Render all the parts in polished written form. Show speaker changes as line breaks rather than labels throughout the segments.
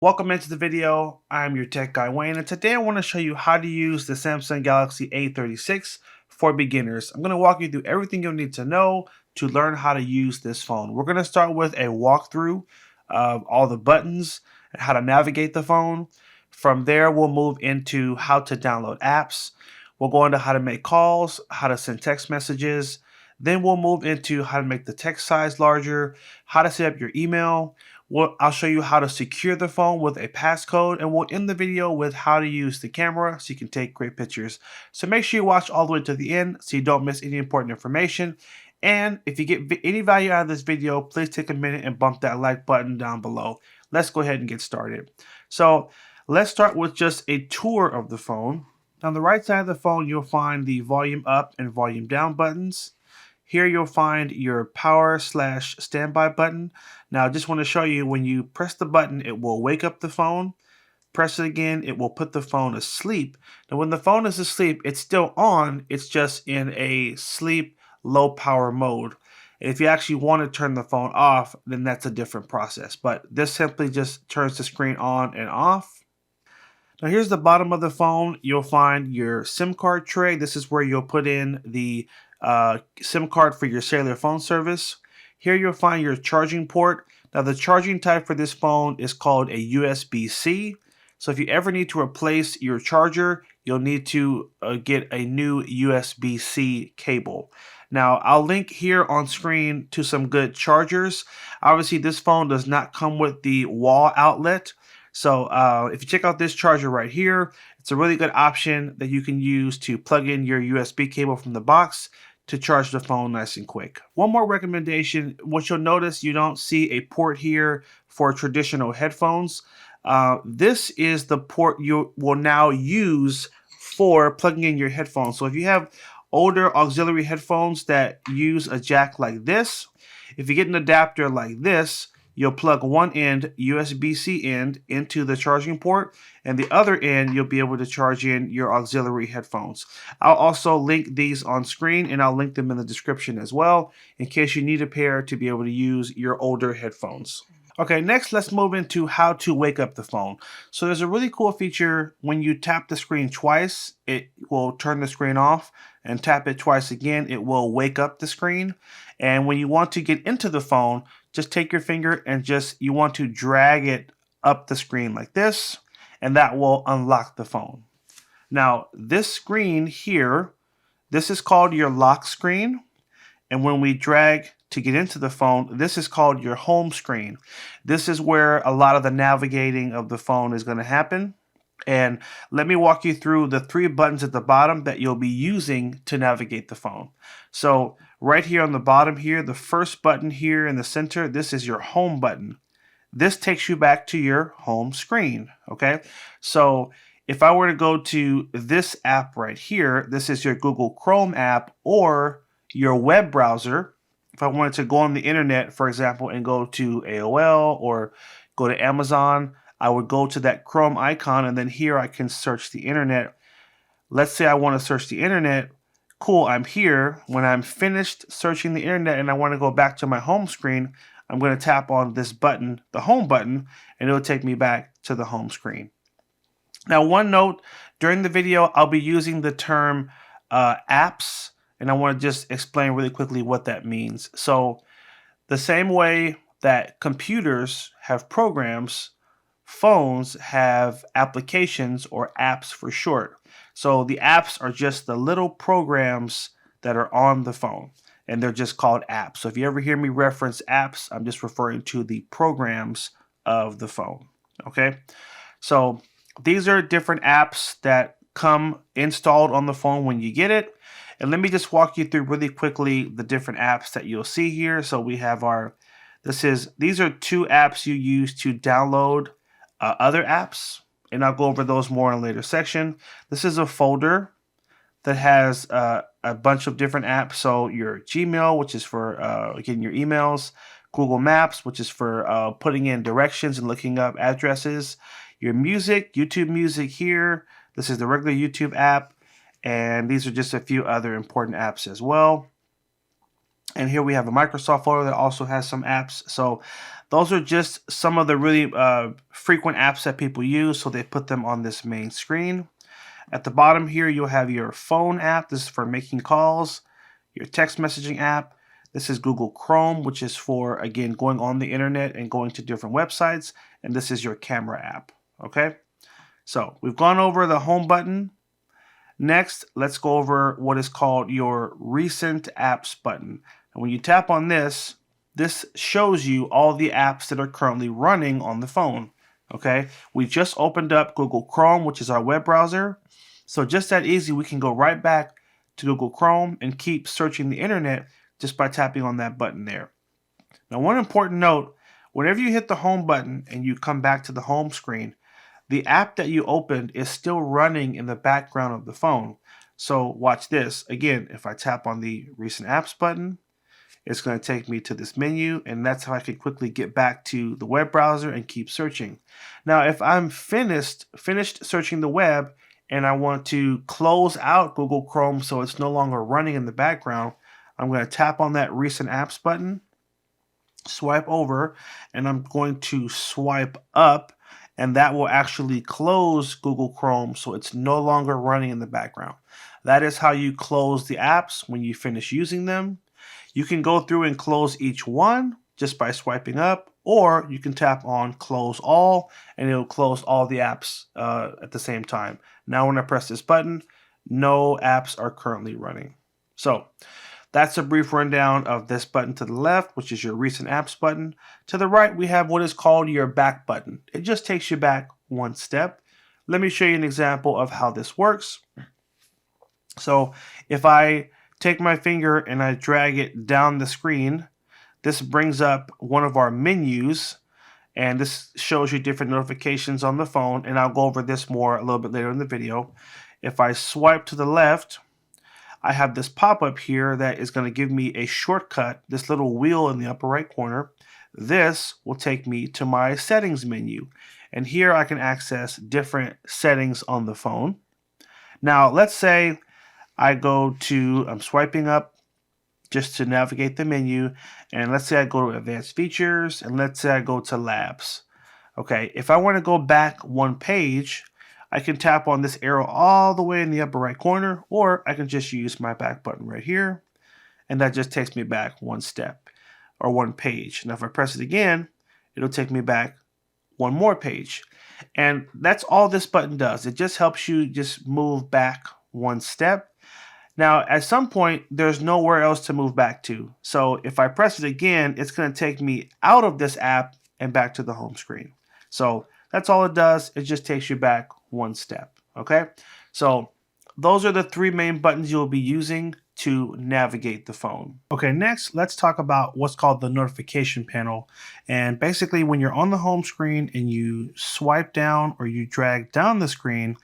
Welcome into the video. I'm your tech guy Wayne, and today I want to show you how to use the Samsung Galaxy A36 for beginners. I'm going to walk you through everything you'll need to know to learn how to use this phone. We're going to start with a walkthrough of all the buttons and how to navigate the phone. From there, we'll move into how to download apps. We'll go into how to make calls, how to send text messages. Then we'll move into how to make the text size larger, how to set up your email. I'll show you how to secure the phone with a passcode, and we'll end the video with how to use the camera so you can take great pictures. So make sure you watch all the way to the end so you don't miss any important information. And if you get any value out of this video, please take a minute and bump that like button down below. Let's go ahead and get started. So let's start with just a tour of the phone. On the right side of the phone, you'll find the volume up and volume down buttons. Here you'll find your power/standby button. Now I just want to show you, when you press the button, it will wake up the phone. Press it again, it will put the phone asleep. Now when the phone is asleep, it's still on, it's just in a sleep low power mode. If you actually want to turn the phone off, then that's a different process. But this simply just turns the screen on and off. Now here's the bottom of the phone. You'll find your SIM card tray. This is where you'll put in the SIM card for your cellular phone service. Here you'll find your charging port. Now the charging type for this phone is called a USB-C. So if you ever need to replace your charger, you'll need to get a new USB-C cable. Now I'll link here on screen to some good chargers. Obviously this phone does not come with the wall outlet. So if you check out this charger right here, it's a really good option that you can use to plug in your USB cable from the box to charge the phone nice and quick. One more recommendation: what you'll notice, you don't see a port here for traditional headphones. This is the port you will now use for plugging in your headphones. So if you have older auxiliary headphones that use a jack like this, if you get an adapter like this, you'll plug one end, USB-C end, into the charging port, and the other end you'll be able to charge in your auxiliary headphones. I'll also link these on screen, and I'll link them in the description as well in case you need a pair to be able to use your older headphones. Okay, next let's move into how to wake up the phone. So there's a really cool feature. When you tap the screen twice, it will turn the screen off, and tap it twice again, it will wake up the screen. And when you want to get into the phone, just take your finger and you want to drag it up the screen like this, and that will unlock the phone. Now this screen here, this is called your lock screen, and when we drag to get into the phone, this is called your home screen. This is where a lot of the navigating of the phone is going to happen. And let me walk you through the three buttons at the bottom that you'll be using to navigate the phone. So right here on the bottom here, the first button here in the center, this is your home button. This takes you back to your home screen, okay? So if I were to go to this app right here, this is your Google Chrome app or your web browser. If I wanted to go on the internet, for example, and go to AOL or go to Amazon, I would go to that Chrome icon, and then here I can search the internet. Let's say I want to search the internet. Cool, I'm here. When I'm finished searching the internet and I want to go back to my home screen, I'm going to tap on this button, the home button, and it'll take me back to the home screen. Now, one note, during the video, I'll be using the term apps, and I want to just explain really quickly what that means. So the same way that computers have programs, phones have applications, or apps for short. So the apps are just the little programs that are on the phone, and they're just called apps. So if you ever hear me reference apps, I'm just referring to the programs of the phone. Okay, so these are different apps that come installed on the phone when you get it. And let me just walk you through really quickly the different apps that you'll see here. So we have these are two apps you use to download other apps, and I'll go over those more in a later section. This is a folder that has a bunch of different apps. So your Gmail, which is for getting your emails, Google Maps, which is for putting in directions and looking up addresses, your music, YouTube Music here. This is the regular YouTube app, and these are just a few other important apps as well. And here we have a Microsoft folder that also has some apps. So Those are just some of the really frequent apps that people use, so they put them on this main screen. At the bottom here, you'll have your phone app. This is for making calls. Your text messaging app. This is Google Chrome, which is for, again, going on the internet and going to different websites. And this is your camera app, okay? So we've gone over the home button. Next, let's go over what is called your recent apps button. And when you tap on this, this shows you all the apps that are currently running on the phone, okay? We just opened up Google Chrome, which is our web browser. So just that easy, we can go right back to Google Chrome and keep searching the internet just by tapping on that button there. Now, one important note, whenever you hit the home button and you come back to the home screen, the app that you opened is still running in the background of the phone. So watch this. Again, if I tap on the recent apps button, it's going to take me to this menu, and that's how I can quickly get back to the web browser and keep searching. Now, if I'm finished searching the web and I want to close out Google Chrome so it's no longer running in the background, I'm going to tap on that recent apps button, swipe over, and I'm going to swipe up, and that will actually close Google Chrome so it's no longer running in the background. That is how you close the apps when you finish using them. You can go through and close each one just by swiping up, or you can tap on close all and it'll close all the apps at the same time. Now when I press this button, no apps are currently running. So that's a brief rundown of this button to the left, which is your recent apps button. To the right, we have what is called your back button. It just takes you back one step. Let me show you an example of how this works. So if I take my finger and I drag it down the screen, this brings up one of our menus, and this shows you different notifications on the phone, and I'll go over this more a little bit later in the video. If I swipe to the left, I have this pop-up here that is going to give me a shortcut, this little wheel in the upper right corner. This will take me to my settings menu, and here I can access different settings on the phone. Now let's say I'm swiping up just to navigate the menu, and let's say I go to advanced features, and let's say I go to labs. Okay, if I want to go back one page, I can tap on this arrow all the way in the upper right corner, or I can just use my back button right here, and that just takes me back one step or one page. Now if I press it again, it'll take me back one more page. And that's all this button does. It just helps you just move back one step. Now, at some point, there's nowhere else to move back to. So if I press it again, it's going to take me out of this app and back to the home screen. So that's all it does. It just takes you back one step. Okay. So those are the three main buttons you'll be using to navigate the phone. Okay, next, let's talk about what's called the notification panel. And basically, when you're on the home screen and you swipe down or you drag down the screen,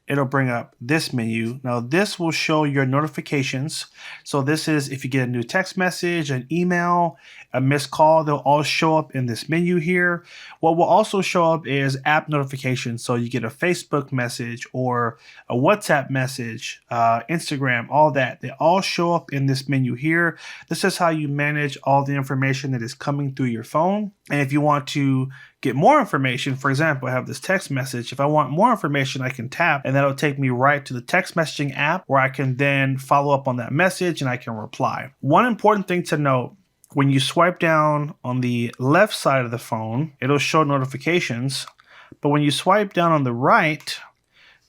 it'll bring up this menu. Now this will show your notifications. So this is if you get a new text message, an email, a missed call, they'll all show up in this menu here. What will also show up is app notifications. So you get a Facebook message or a WhatsApp message, Instagram, all that. They all show up in this menu here. This is how you manage all the information that is coming through your phone. And if you want to get more information, for example, I have this text message. If I want more information, I can tap and that'll take me right to the text messaging app where I can then follow up on that message and I can reply. One important thing to note, when you swipe down on the left side of the phone, it'll show notifications. But when you swipe down on the right,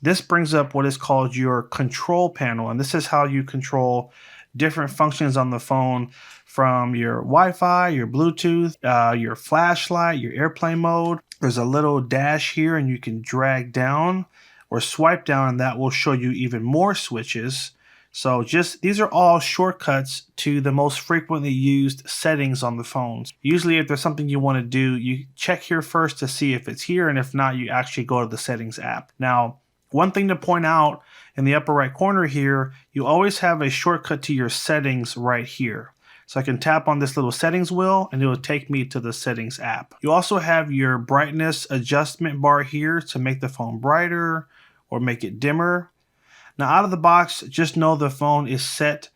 this brings up what is called your control panel. And this is how you control different functions on the phone, from your Wi-Fi, your Bluetooth, your flashlight, your airplane mode. There's a little dash here and you can drag down or swipe down and that will show you even more switches. So these are all shortcuts to the most frequently used settings on the phones. Usually if there's something you want to do, you check here first to see if it's here, and if not, you actually go to the settings app. Now, one thing to point out in the upper right corner here, you always have a shortcut to your settings right here. So I can tap on this little settings wheel and it will take me to the settings app. You also have your brightness adjustment bar here to make the phone brighter or make it dimmer. Now out of the box, just know the phone is set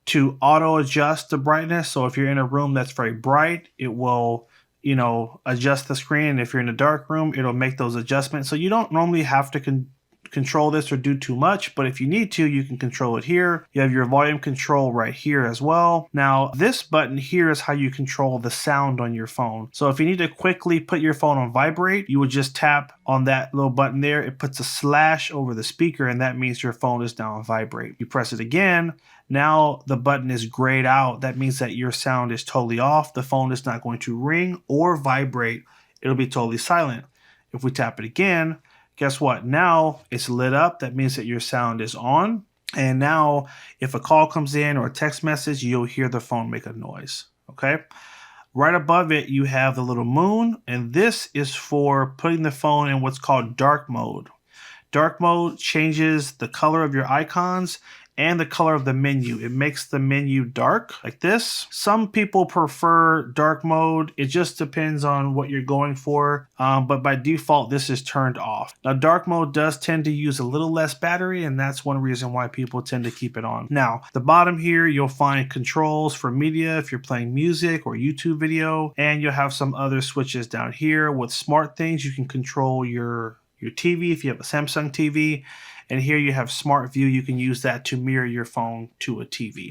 to auto adjust the brightness. So if you're in a room that's very bright, it will adjust the screen. If you're in a dark room, it'll make those adjustments. So you don't normally have to control this or do too much, but if you need to, you can control it here. You have your volume control right here as well. Now, this button here is how you control the sound on your phone. So if you need to quickly put your phone on vibrate, you would just tap on that little button there. It puts a slash over the speaker, and that means your phone is now on vibrate. You press it again. Now the button is grayed out. That means that your sound is totally off. The phone is not going to ring or vibrate. It'll be totally silent. If we tap it again, guess what? Now it's lit up. That means that your sound is on. And now if a call comes in or a text message, you'll hear the phone make a noise. Okay. Right above it, you have the little moon. And this is for putting the phone in what's called dark mode. Dark mode changes the color of your icons and the color of the menu. It makes the menu dark like this. Some people prefer dark mode. It just depends on what you're going for. But by default, this is turned off. Now, dark mode does tend to use a little less battery, and that's one reason why people tend to keep it on. Now, the bottom here, you'll find controls for media if you're playing music or YouTube video, and you'll have some other switches down here. With smart things, you can control your TV if you have a Samsung TV. And here you have Smart View. You can use that to mirror your phone to a TV.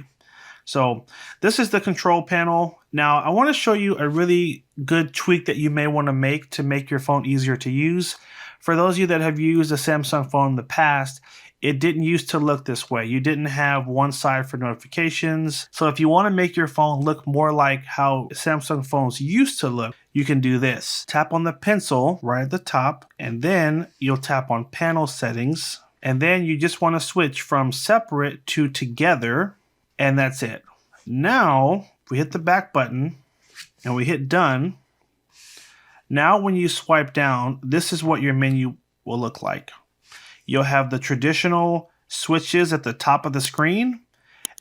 So this is the control panel. Now I want to show you a really good tweak that you may want to make your phone easier to use. For those of you that have used a Samsung phone in the past, it didn't used to look this way. You didn't have one side for notifications. So if you want to make your phone look more like how Samsung phones used to look, you can do this. Tap on the pencil right at the top, and then you'll tap on panel settings. And then you just want to switch from separate to together, and that's it. Now, if we hit the back button and we hit done, now when you swipe down, this is what your menu will look like. You'll have the traditional switches at the top of the screen,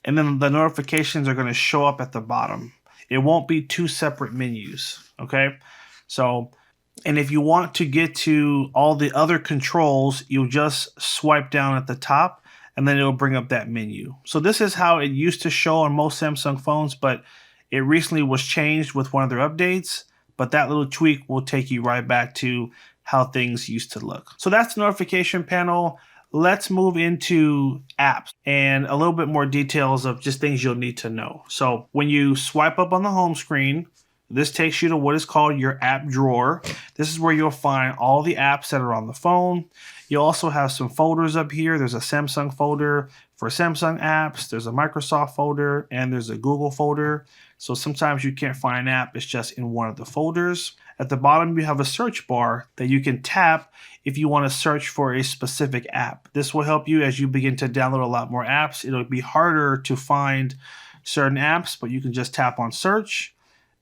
and then the notifications are going to show up at the bottom. It won't be two separate menus, okay? So, and if you want to get to all the other controls, you'll just swipe down at the top, and then it'll bring up that menu. So this is how it used to show on most Samsung phones, but it recently was changed with one of their updates. But that little tweak will take you right back to how things used to look. So that's the notification panel. Let's move into apps and a little bit more details of just things you'll need to know. So when you swipe up on the home screen, this takes you to what is called your app drawer. This is where you'll find all the apps that are on the phone. You'll also have some folders up here. There's a Samsung folder for Samsung apps. There's a Microsoft folder, and there's a Google folder. So sometimes you can't find an app. It's just in one of the folders. At the bottom, you have a search bar that you can tap if you want to search for a specific app. This will help you as you begin to download a lot more apps. It'll be harder to find certain apps, but you can just tap on search.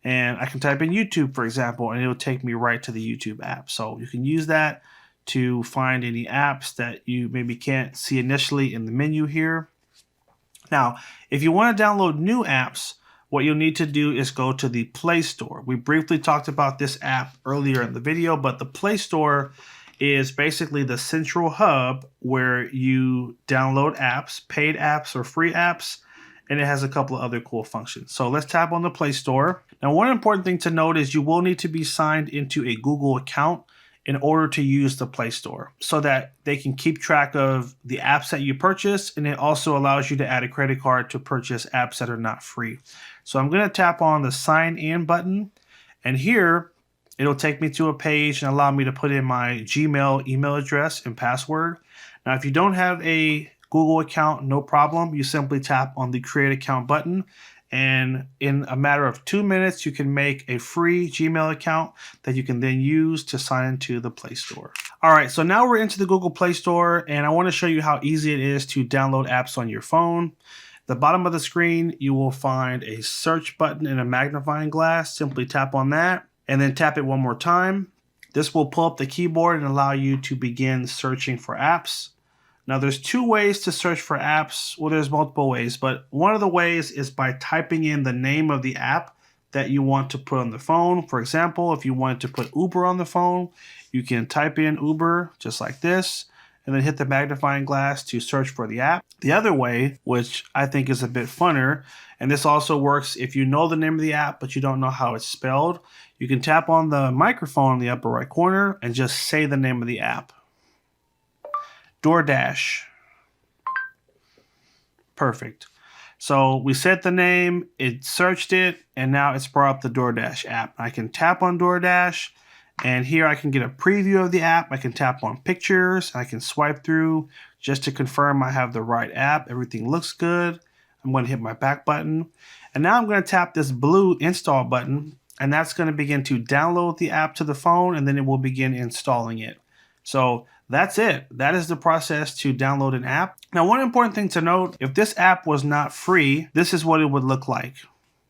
And I can type in YouTube, for example, and it'll take me right to the YouTube app. So you can use that to find any apps that you maybe can't see initially in the menu here. Now, if you want to download new apps, what you'll need to do is go to the Play Store. We briefly talked about this app earlier in the video, but the Play Store is basically the central hub where you download apps, paid apps or free apps, and it has a couple of other cool functions. So let's tap on the Play Store. Now, one important thing to note is you will need to be signed into a Google account in order to use the Play Store so that they can keep track of the apps that you purchase, and it also allows you to add a credit card to purchase apps that are not free. So I'm going to tap on the sign in button, and here it'll take me to a page and allow me to put in my Gmail email address and password. Now, if you don't have a Google account, no problem. You simply tap on the create account button, and in a matter of 2 minutes, you can make a free Gmail account that you can then use to sign into the Play Store. All right, so now we're into the Google Play Store, and I want to show you how easy it is to download apps on your phone. At the bottom of the screen, you will find a search button and a magnifying glass. Simply tap on that, and then tap it one more time. This will pull up the keyboard and allow you to begin searching for apps. Now, there's two ways to search for apps. Well, there's multiple ways, but one of the ways is by typing in the name of the app that you want to put on the phone. For example, if you wanted to put Uber on the phone, you can type in Uber just like this, and then hit the magnifying glass to search for the app. The other way, which I think is a bit funner, and this also works if you know the name of the app but you don't know how it's spelled, you can tap on the microphone in the upper right corner and just say the name of the app. DoorDash. Perfect. So we set the name, it searched it, and now it's brought up the DoorDash app. I can tap on DoorDash, and here I can get a preview of the app. I can tap on pictures, and I can swipe through just to confirm I have the right app. Everything looks good. I'm going to hit my back button. And now I'm going to tap this blue install button, and that's going to begin to download the app to the phone, and then it will begin installing it. So that's it. That is the process to download an app. Now, one important thing to note, if this app was not free, this is what it would look like.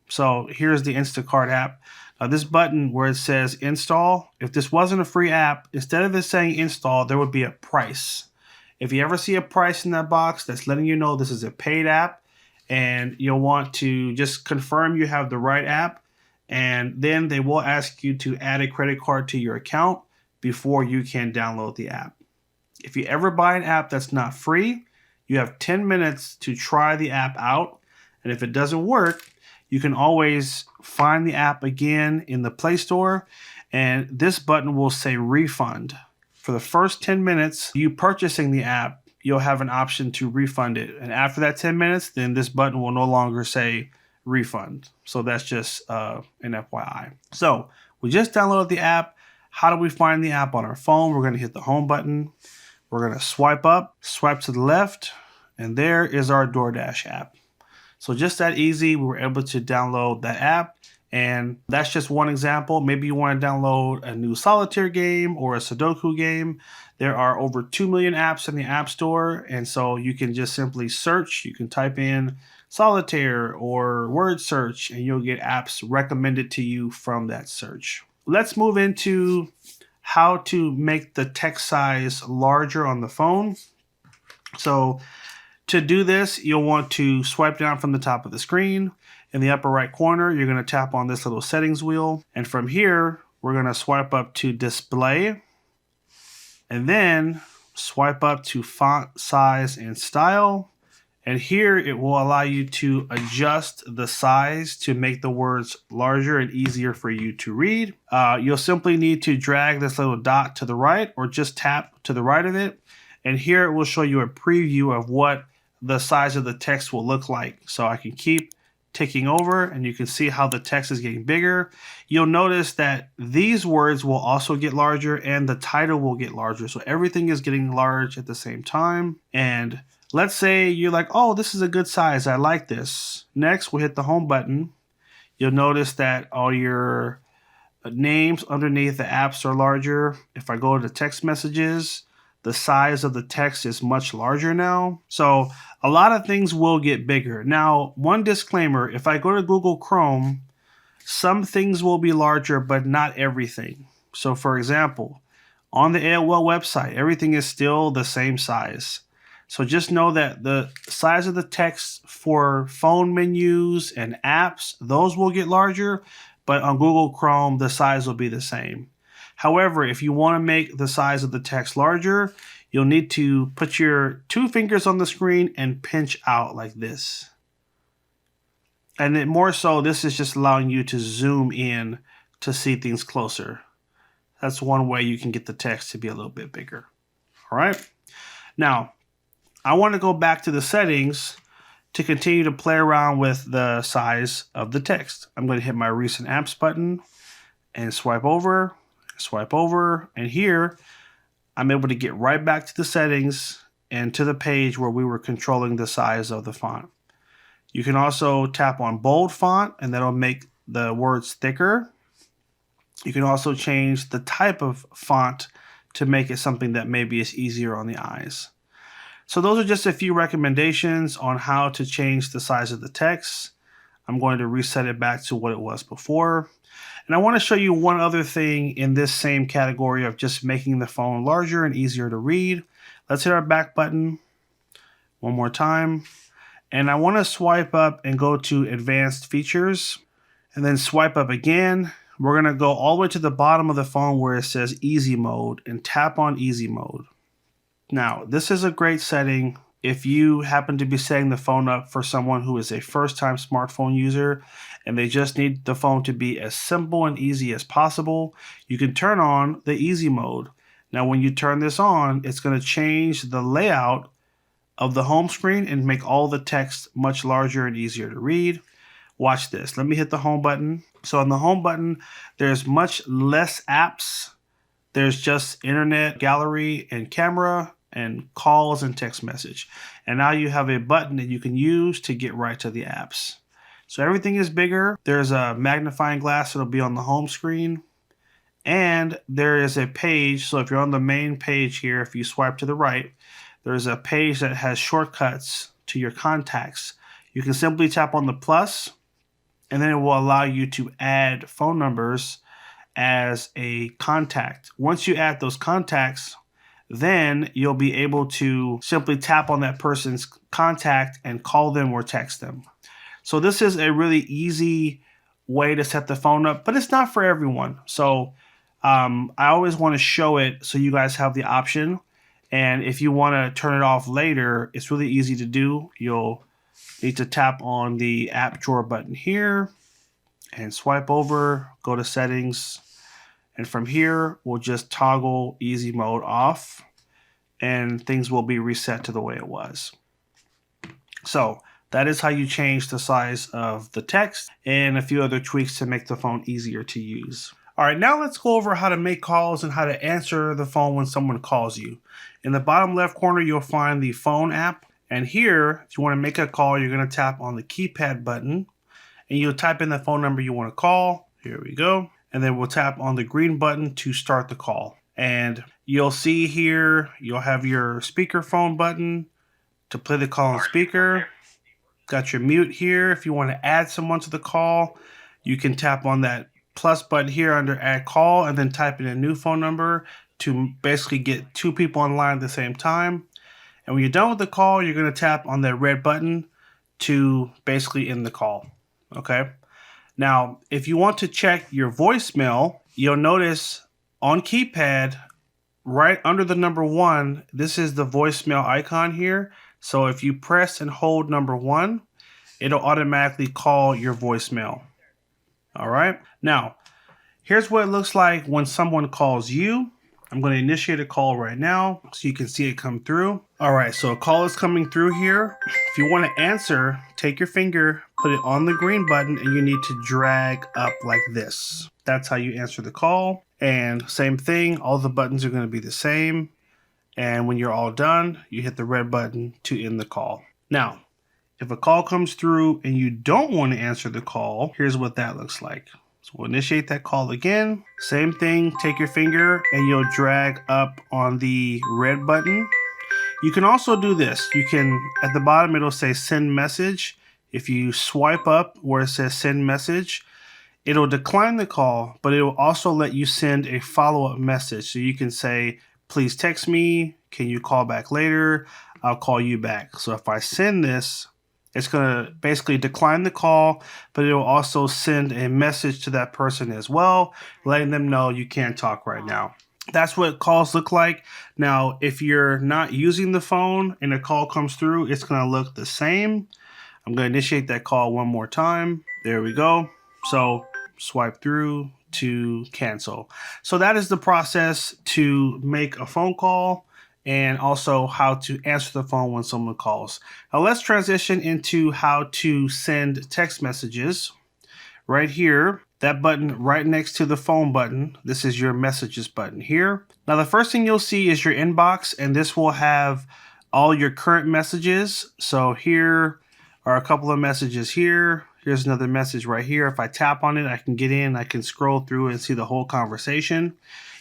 So here's the Instacart app. Now this button where it says install, if this wasn't a free app, instead of it saying install, there would be a price. If you ever see a price in that box, that's letting you know this is a paid app, and you'll want to just confirm you have the right app, and then they will ask you to add a credit card to your account before you can download the app. If you ever buy an app that's not free, you have 10 minutes to try the app out, and if it doesn't work, you can always find the app again in the Play Store, and this button will say refund. For the first 10 minutes you purchasing the app, you'll have an option to refund it, and after that 10 minutes, then this button will no longer say refund. So that's just an FYI. So we just downloaded the app. How do we find the app on our phone? We're going to hit the home button. We're going to swipe up, swipe to the left, and there is our DoorDash app. So just that easy, we were able to download that app, and that's just one example. Maybe you want to download a new solitaire game or a Sudoku game. There are over 2 million apps in the App Store, and so you can just simply search. You can type in solitaire or word search, and you'll get apps recommended to you from that search. Let's move into how to make the text size larger on the phone. So to do this, you'll want to swipe down from the top of the screen. In the upper right corner, you're going to tap on this little settings wheel. And from here, we're going to swipe up to display. And then swipe up to font size and style. And here it will allow you to adjust the size to make the words larger and easier for you to read. You'll simply need to drag this little dot to the right or just tap to the right of it. And here it will show you a preview of what the size of the text will look like. So I can keep ticking over and you can see how the text is getting bigger. You'll notice that these words will also get larger and the title will get larger. So everything is getting large at the same time. And let's say you're like, oh, this is a good size. I like this. Next, we'll hit the home button. You'll notice that all your names underneath the apps are larger. If I go to text messages, the size of the text is much larger now. So a lot of things will get bigger. Now, one disclaimer, if I go to Google Chrome, some things will be larger, but not everything. So for example, on the AOL website, everything is still the same size. So just know that the size of the text for phone menus and apps, those will get larger, but on Google Chrome, the size will be the same. However, if you want to make the size of the text larger, you'll need to put your 2 fingers on the screen and pinch out like this. And then more so, this is just allowing you to zoom in to see things closer. That's one way you can get the text to be a little bit bigger. All right. Now, I want to go back to the settings to continue to play around with the size of the text. I'm going to hit my recent apps button and swipe over, and here I'm able to get right back to the settings and to the page where we were controlling the size of the font. You can also tap on bold font and that'll make the words thicker. You can also change the type of font to make it something that maybe is easier on the eyes. So those are just a few recommendations on how to change the size of the text. I'm going to reset it back to what it was before. And I want to show you one other thing in this same category of just making the phone larger and easier to read. Let's hit our back button one more time. And I want to swipe up and go to advanced features and then swipe up again. We're going to go all the way to the bottom of the phone where it says easy mode and tap on easy mode. Now, this is a great setting if you happen to be setting the phone up for someone who is a first-time smartphone user and they just need the phone to be as simple and easy as possible. You can turn on the easy mode. Now, when you turn this on, it's going to change the layout of the home screen and make all the text much larger and easier to read. Watch this. Let me hit the home button. So on the home button, there's much less apps. There's just internet, gallery, and camera, and calls and text message. And now you have a button that you can use to get right to the apps. So everything is bigger. There's a magnifying glass that'll be on the home screen. And there is a page. So if you're on the main page here, if you swipe to the right, there's a page that has shortcuts to your contacts. You can simply tap on the plus, and then it will allow you to add phone numbers as a contact. Once you add those contacts, then you'll be able to simply tap on that person's contact and call them or text them. So this is a really easy way to set the phone up, but it's not for everyone. So I always want to show it so you guys have the option. And if you want to turn it off later, it's really easy to do. You'll need to tap on the app drawer button here and swipe over, go to settings. And from here, we'll just toggle easy mode off and things will be reset to the way it was. So that is how you change the size of the text and a few other tweaks to make the phone easier to use. All right, now let's go over how to make calls and how to answer the phone when someone calls you. In the bottom left corner, you'll find the phone app. And here, if you want to make a call, you're going to tap on the keypad button and you'll type in the phone number you want to call. Here we go. And then we'll tap on the green button to start the call. And you'll see here, you'll have your speakerphone button to play the call on speaker. Got your mute here. If you want to add someone to the call, you can tap on that plus button here under add call and then type in a new phone number to basically get two people online at the same time. And when you're done with the call, you're going to tap on that red button to basically end the call. Okay. Now, if you want to check your voicemail, you'll notice on keypad right under the number 1, this is the voicemail icon here. So if you press and hold number 1, it'll automatically call your voicemail. All right. Now, here's what it looks like when someone calls you. I'm going to initiate a call right now so you can see it come through. All right, so a call is coming through here. If you want to answer, take your finger, put it on the green button, and you need to drag up like this. That's how you answer the call. And same thing, all the buttons are going to be the same. And when you're all done, you hit the red button to end the call. Now, if a call comes through and you don't want to answer the call, here's what that looks like. So we'll initiate that call again. Same thing, take your finger and you'll drag up on the red button. You can also do this. You can, at the bottom, it'll say send message. If you swipe up where it says send message, it'll decline the call, but it will also let you send a follow-up message. So you can say, please text me. Can you call back later? I'll call you back. So if I send this, it's going to basically decline the call, but it will also send a message to that person as well, letting them know you can't talk right now. That's what calls look like. Now, if you're not using the phone and a call comes through, it's going to look the same. I'm going to initiate that call one more time. There we go. So swipe through to cancel. So that is the process to make a phone call, and also how to answer the phone when someone calls. Now let's transition into how to send text messages. Right here, that button right next to the phone button, this is your messages button here. Now the first thing you'll see is your inbox, and this will have all your current messages. So here are a couple of messages here. Here's another message right here. If I tap on it, I can get in, I can scroll through and see the whole conversation.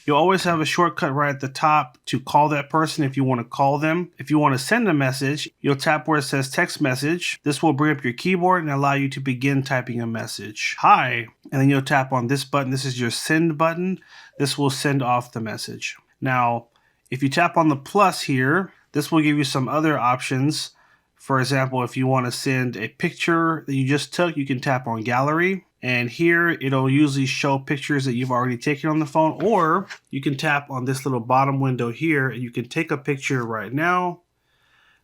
You'll always have a shortcut right at the top to call that person if you want to call them. If you want to send a message, you'll tap where it says text message. This will bring up your keyboard and allow you to begin typing a message. Hi, and then you'll tap on this button. This is your send button. This will send off the message. Now, if you tap on the plus here, this will give you some other options. For example, if you want to send a picture that you just took, you can tap on gallery. And here it'll usually show pictures that you've already taken on the phone, or you can tap on this little bottom window here and you can take a picture right now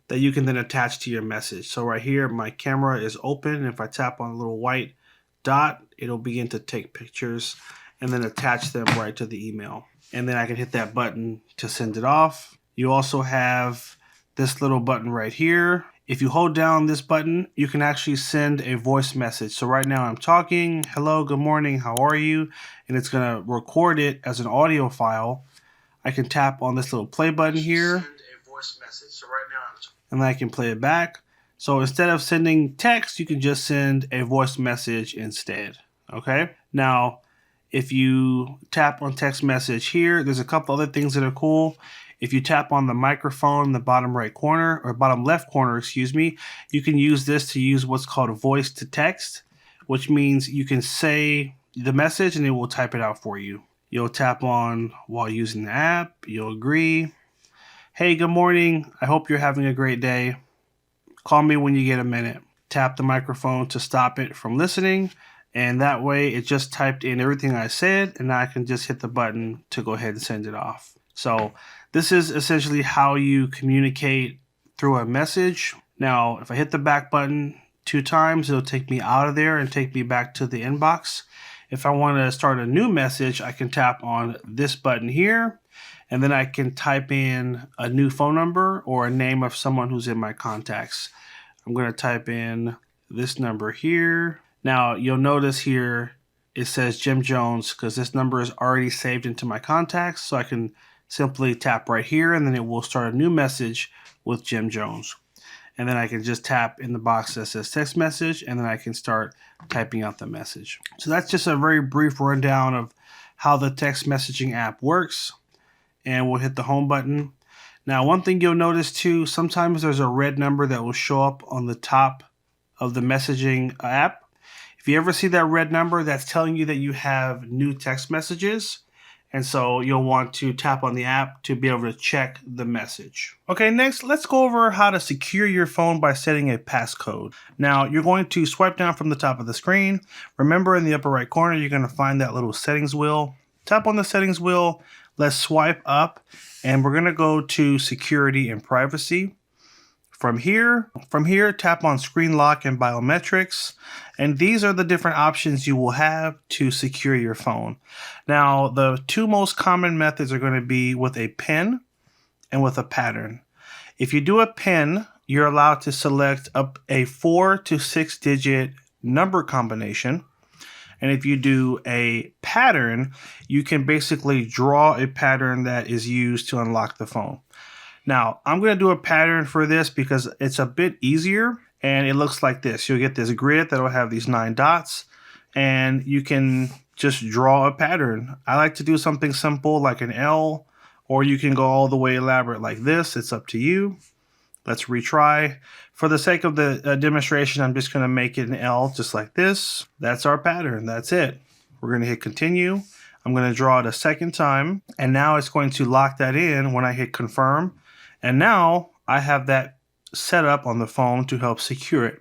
that you can then attach to your message. So right here, my camera is open, and if I tap on a little white dot, it'll begin to take pictures and then attach them right to the email. And then I can hit that button to send it off. You also have this little button right here. If you hold down this button, you can actually send a voice message. So right now I'm talking, hello, good morning, how are you? And it's gonna record it as an audio file. I can tap on this little play button here. And then I can play it back. So instead of sending text, you can just send a voice message instead, okay? Now, if you tap on text message here, there's a couple other things that are cool. If you tap on the microphone in the bottom right corner, or bottom left corner, excuse me, you can use this to use what's called a voice to text, which means you can say the message and it will type it out for you. You'll tap on while using the app, you'll agree. Hey, good morning. I hope you're having a great day. Call me when you get a minute. Tap the microphone to stop it from listening. And that way it just typed in everything I said, and now I can just hit the button to go ahead and send it off. So this is essentially how you communicate through a message. Now, if I hit the back button 2 times, it'll take me out of there and take me back to the inbox. If I want to start a new message, I can tap on this button here, and then I can type in a new phone number or a name of someone who's in my contacts. I'm going to type in this number here. Now, you'll notice here it says Jim Jones because this number is already saved into my contacts. So I can simply tap right here and then it will start a new message with Jim Jones. And then I can just tap in the box that says text message, and then I can start typing out the message. So that's just a very brief rundown of how the text messaging app works. And we'll hit the home button. Now, one thing you'll notice too, sometimes there's a red number that will show up on the top of the messaging app. If you ever see that red number, that's telling you that you have new text messages. And so you'll want to tap on the app to be able to check the message. Okay, next, let's go over how to secure your phone by setting a passcode. Now, you're going to swipe down from the top of the screen. Remember, in the upper right corner, you're going to find that little settings wheel. Tap on the settings wheel. Let's swipe up, and we're going to go to security and privacy. From here, tap on screen lock and biometrics. And these are the different options you will have to secure your phone. Now, the 2 most common methods are going to be with a PIN and with a pattern. If you do a PIN, you're allowed to select up a 4 to 6 digit number combination. And if you do a pattern, you can basically draw a pattern that is used to unlock the phone. Now, I'm going to do a pattern for this because it's a bit easier, and it looks like this. You'll get this grid that will have these 9 dots, and you can just draw a pattern. I like to do something simple like an L, or you can go all the way elaborate like this. It's up to you. Let's retry. For the sake of the demonstration, I'm just going to make it an L just like this. That's our pattern. That's it. We're going to hit continue. I'm going to draw it a second time, and now it's going to lock that in when I hit confirm. And now I have that set up on the phone to help secure it.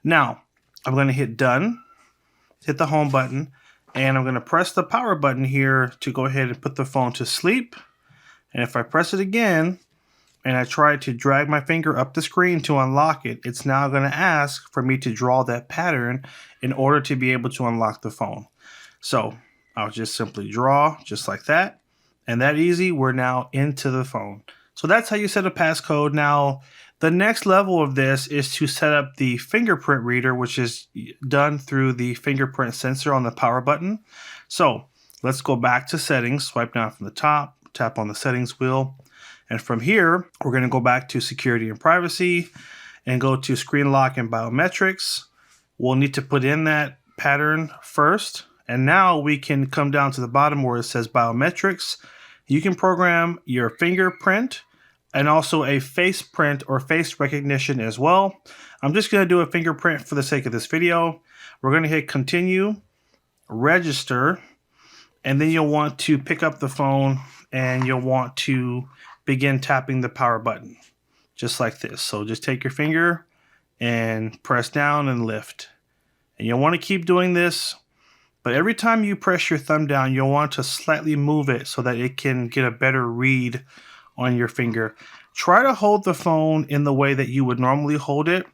Now, I'm going to hit done, hit the home button, and I'm going to press the power button here to go ahead and put the phone to sleep. And if I press it again, and I try to drag my finger up the screen to unlock it, it's now going to ask for me to draw that pattern in order to be able to unlock the phone. So I'll just simply draw just like that. And that easy, we're now into the phone. So that's how you set a passcode. Now, the next level of this is to set up the fingerprint reader, which is done through the fingerprint sensor on the power button. So let's go back to settings, swipe down from the top, tap on the settings wheel. And from here, we're going to go back to security and privacy and go to screen lock and biometrics. We'll need to put in that pattern first. And now we can come down to the bottom where it says biometrics. You can program your fingerprint and also a face print or face recognition as well. I'm just going to do a fingerprint for the sake of this video. We're going to hit continue, register, and then you'll want to pick up the phone and you'll want to begin tapping the power button just like this. So just take your finger and press down and lift. And you'll want to keep doing this, but every time you press your thumb down, you'll want to slightly move it so that it can get a better read on your finger. Try to hold the phone in the way that you would normally hold it.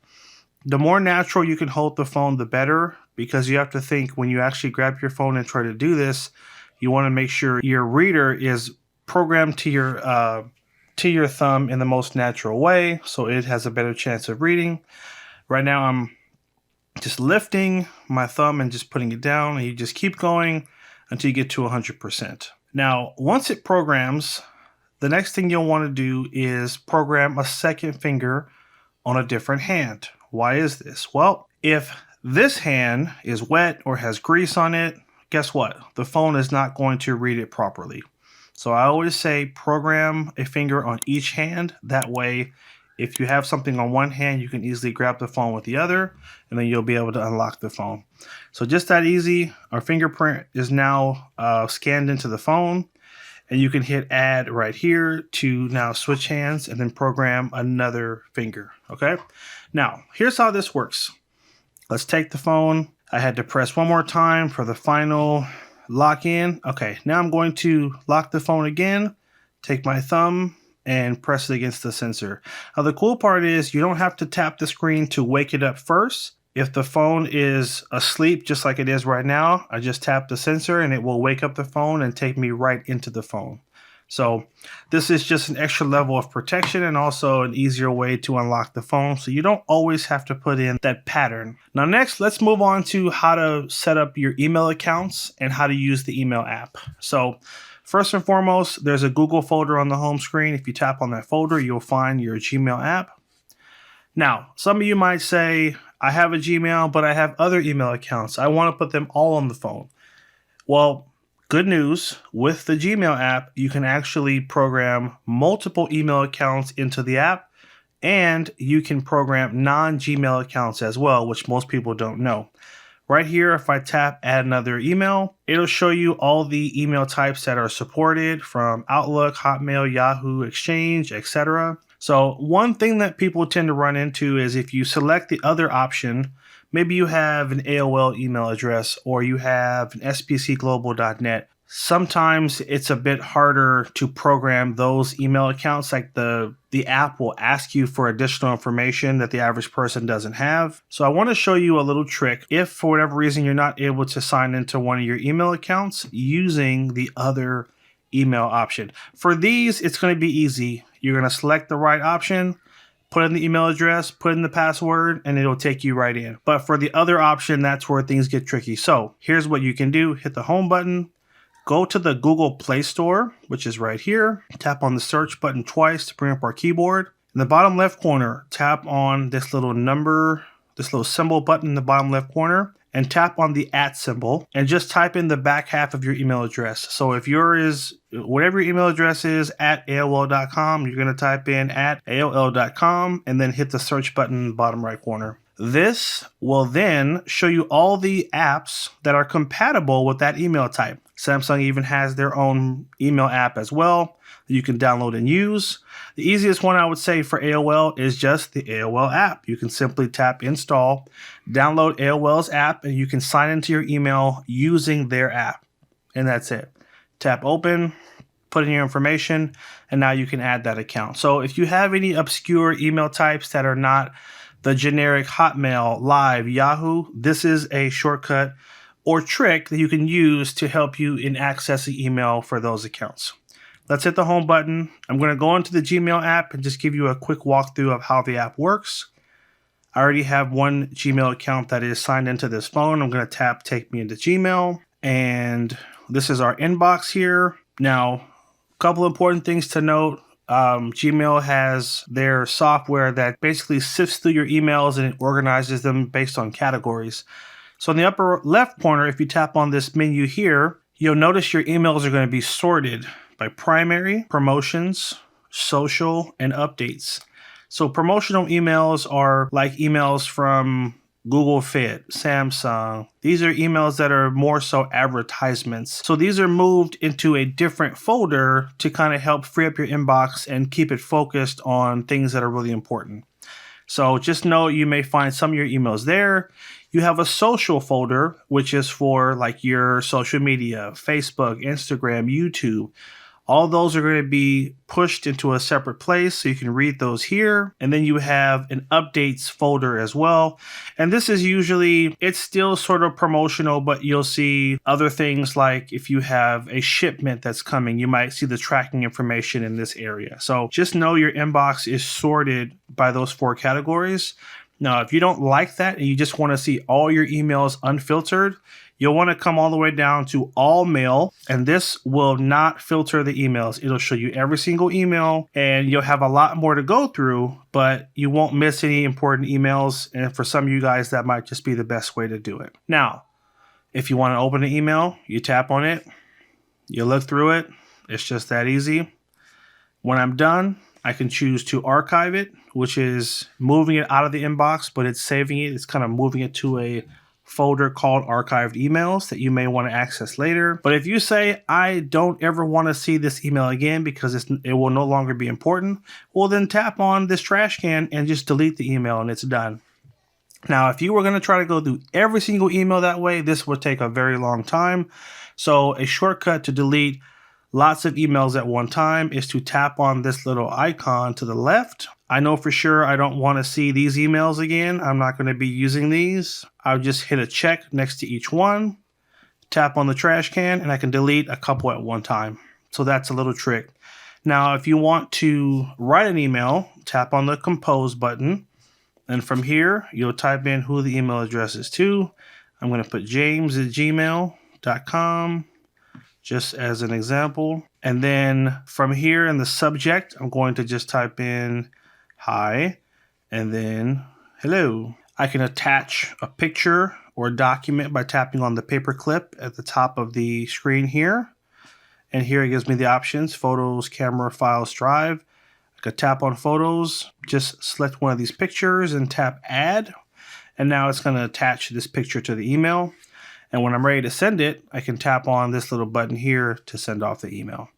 The more natural you can hold the phone, the better, because you have to think when you actually grab your phone and try to do this, you want to make sure your reader is programmed to your thumb in the most natural way, so it has a better chance of reading. Right now I'm just lifting my thumb and just putting it down, and you just keep going until you get to 100%. Now, once it programs, the next thing you'll want to do is program a second finger on a different hand. Why is this? Well, if this hand is wet or has grease on it, guess what? The phone is not going to read it properly. So I always say program a finger on each hand. That way, if you have something on one hand, you can easily grab the phone with the other, and then you'll be able to unlock the phone. So just that easy. Our fingerprint is now scanned into the phone, and you can hit add right here to now switch hands and then program another finger. Okay. Now, here's how this works. Let's take the phone. I had to press one more time for the final lock in. Okay, now I'm going to lock the phone again, take my thumb and press it against the sensor. Now the cool part is you don't have to tap the screen to wake it up first. If the phone is asleep, just like it is right now, I just tap the sensor and it will wake up the phone and take me right into the phone. So this is just an extra level of protection and also an easier way to unlock the phone, so you don't always have to put in that pattern. Now next, let's move on to how to set up your email accounts and how to use the email app. So first and foremost, there's a Google folder on the home screen. If you tap on that folder, you'll find your Gmail app. Now, some of you might say, I have a Gmail, but I have other email accounts. I want to put them all on the phone. Well, good news, with the Gmail app, you can actually program multiple email accounts into the app, and you can program non-Gmail accounts as well, which most people don't know. Right here, if I tap add another email, it'll show you all the email types that are supported from Outlook, Hotmail, Yahoo, Exchange, etc. So one thing that people tend to run into is if you select the other option, maybe you have an AOL email address or you have an spcglobal.net. Sometimes it's a bit harder to program those email accounts. Like the app will ask you for additional information that the average person doesn't have. So I want to show you a little trick. If for whatever reason you're not able to sign into one of your email accounts using the other email option. For these, it's going to be easy. You're going to select the right option, put in the email address, put in the password, and it'll take you right in. But for the other option, that's where things get tricky. So here's what you can do. Hit the home button, go to the Google Play Store, which is right here. Tap on the search button twice to bring up our keyboard. In the bottom left corner, tap on this little number, this little symbol button in the bottom left corner, and tap on the @ symbol and just type in the back half of your email address. So if whatever your email address is at AOL.com, you're going to type in at AOL.com and then hit the search button in the bottom right corner. This will then show you all the apps that are compatible with that email type. Samsung even has their own email app as well that you can download and use. The easiest one I would say for AOL is just the AOL app. You can simply tap install, download AOL's app, and you can sign into your email using their app. And that's it. Tap open, put in your information, and now you can add that account. So if you have any obscure email types that are not the generic Hotmail, Live, Yahoo, this is a shortcut or trick that you can use to help you in accessing email for those accounts. Let's hit the home button. I'm going to go into the Gmail app and just give you a quick walkthrough of how the app works. I already have one Gmail account that is signed into this phone. I'm going to tap take me into Gmail, and this is our inbox here. Now, a couple important things to note. Gmail has their software that basically sifts through your emails and it organizes them based on categories. So in the upper left corner, if you tap on this menu here, you'll notice your emails are going to be sorted by primary, promotions, social, and updates. So promotional emails are like emails from Google Fit, Samsung. These are emails that are more so advertisements. So these are moved into a different folder to kind of help free up your inbox and keep it focused on things that are really important. So just know you may find some of your emails there. You have a social folder, which is for like your social media, Facebook, Instagram, YouTube. All those are going to be pushed into a separate place, so you can read those here. And then you have an updates folder as well. And this is usually, it's still sort of promotional, but you'll see other things like if you have a shipment that's coming, you might see the tracking information in this area. So just know your inbox is sorted by those 4 categories. Now, if you don't like that and you just want to see all your emails unfiltered, you'll want to come all the way down to all mail, and this will not filter the emails. It'll show you every single email, and you'll have a lot more to go through, but you won't miss any important emails. And for some of you guys, that might just be the best way to do it. Now, if you want to open an email, you tap on it, you look through it. It's just that easy. When I'm done, I can choose to archive it, which is moving it out of the inbox, but it's saving it. It's kind of moving it to a folder called archived emails that you may want to access later. But if you say, I don't ever want to see this email again because it will no longer be important, well, then tap on this trash can and just delete the email and it's done. Now, if you were going to try to go through every single email that way, this would take a very long time. So a shortcut to delete lots of emails at one time is to tap on this little icon to the left. I know for sure I don't want to see these emails again. I'm not going to be using these. I'll just hit a check next to each one, tap on the trash can, and I can delete a couple at one time. So that's a little trick. Now, if you want to write an email, tap on the compose button. And from here, you'll type in who the email address is to. I'm going to put james@gmail.com just as an example. And then from here in the subject, I'm going to just type in hi, and then hello. I can attach a picture or a document by tapping on the paper clip at the top of the screen here. And here it gives me the options: photos, camera, files, drive. I could tap on photos, just select one of these pictures and tap add. And now it's going to attach this picture to the email. And when I'm ready to send it, I can tap on this little button here to send off the email.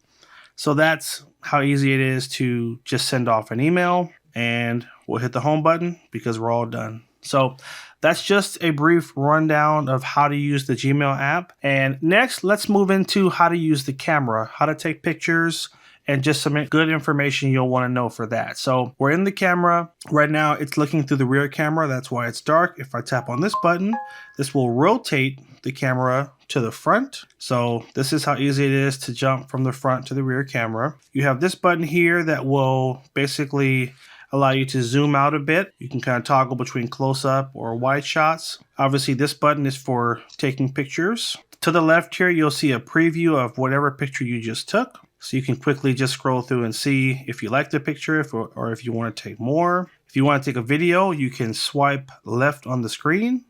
So that's how easy it is to just send off an email. And we'll hit the home button because we're all done. So that's just a brief rundown of how to use the Gmail app. And next, let's move into how to use the camera, how to take pictures, and just some good information you'll want to know for that. So we're in the camera. Right now, it's looking through the rear camera. That's why it's dark. If I tap on this button, this will rotate the camera to the front. So this is how easy it is to jump from the front to the rear camera. You have this button here that will basically allow you to zoom out a bit. You can kind of toggle between close-up or wide shots. Obviously, this button is for taking pictures. To the left here, you'll see a preview of whatever picture you just took. So you can quickly just scroll through and see if you like the picture or if you want to take more. If you want to take a video, you can swipe left on the screen.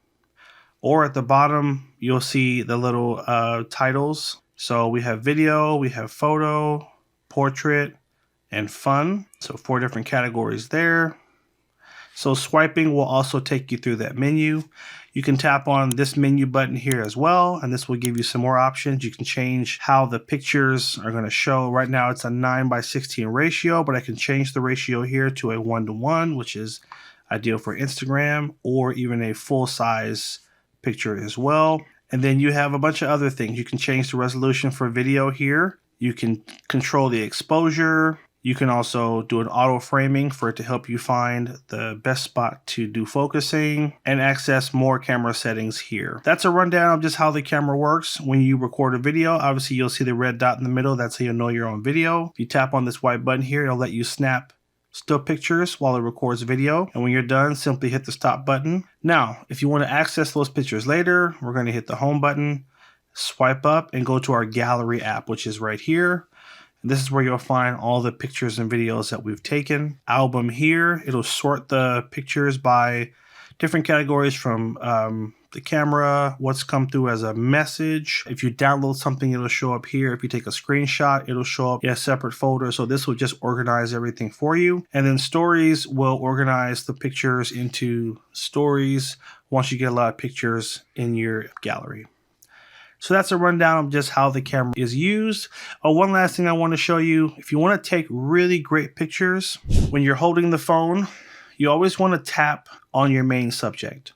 Or at the bottom, you'll see the little titles. So we have video, we have photo, portrait, and fun. So 4 different categories there. So swiping will also take you through that menu. You can tap on this menu button here as well, and this will give you some more options. You can change how the pictures are going to show. Right now it's a 9:16 ratio, but I can change the ratio here to a 1:1, which is ideal for Instagram, or even a full size picture as well. And then you have a bunch of other things. You can change the resolution for video here. You can control the exposure. You can also do an auto framing for it to help you find the best spot to do focusing and access more camera settings here. That's a rundown of just how the camera works. When you record a video, obviously you'll see the red dot in the middle. That's how you'll know you're on video. If you tap on this white button here, it'll let you snap still pictures while it records video. And when you're done, simply hit the stop button. Now, if you want to access those pictures later, we're going to hit the home button, swipe up, and go to our gallery app, which is right here. This is where you'll find all the pictures and videos that we've taken. Album here, it'll sort the pictures by different categories from the camera, what's come through as a message. If you download something, it'll show up here. If you take a screenshot, it'll show up in a separate folder. So this will just organize everything for you. And then stories will organize the pictures into stories once you get a lot of pictures in your gallery. So that's a rundown of just how the camera is used. One last thing I want to show you. If you want to take really great pictures, when you're holding the phone, you always want to tap on your main subject.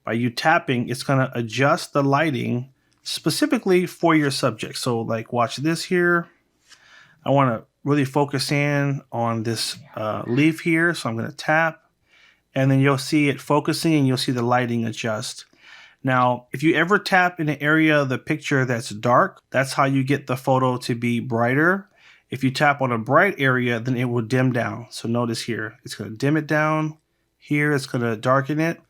By you tapping, it's going to adjust the lighting specifically for your subject. So like watch this here. I want to really focus in on this leaf here. So I'm going to tap, and then you'll see it focusing and you'll see the lighting adjust. Now, if you ever tap in an area of the picture that's dark, that's how you get the photo to be brighter. If you tap on a bright area, then it will dim down. So notice here, it's going to dim it down. Here, it's going to darken it.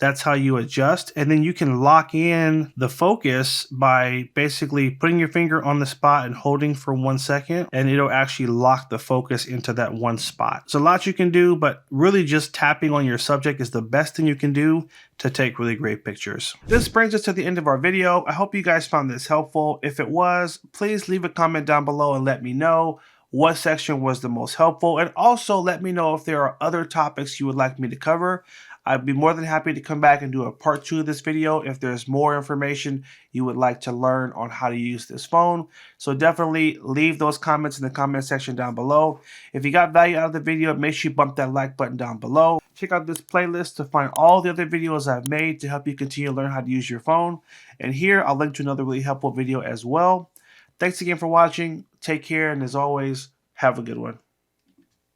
That's how you adjust. And then you can lock in the focus by basically putting your finger on the spot and holding for 1 second, and it'll actually lock the focus into that one spot. There's a lot you can do, but really just tapping on your subject is the best thing you can do to take really great pictures. This brings us to the end of our video. I hope you guys found this helpful. If it was, please leave a comment down below and let me know what section was the most helpful. And also let me know if there are other topics you would like me to cover. I'd be more than happy to come back and do a part 2 of this video if there's more information you would like to learn on how to use this phone. So definitely leave those comments in the comment section down below. If you got value out of the video, make sure you bump that like button down below. Check out this playlist to find all the other videos I've made to help you continue to learn how to use your phone. And here I'll link to another really helpful video as well. Thanks again for watching. Take care, and as always, have a good one.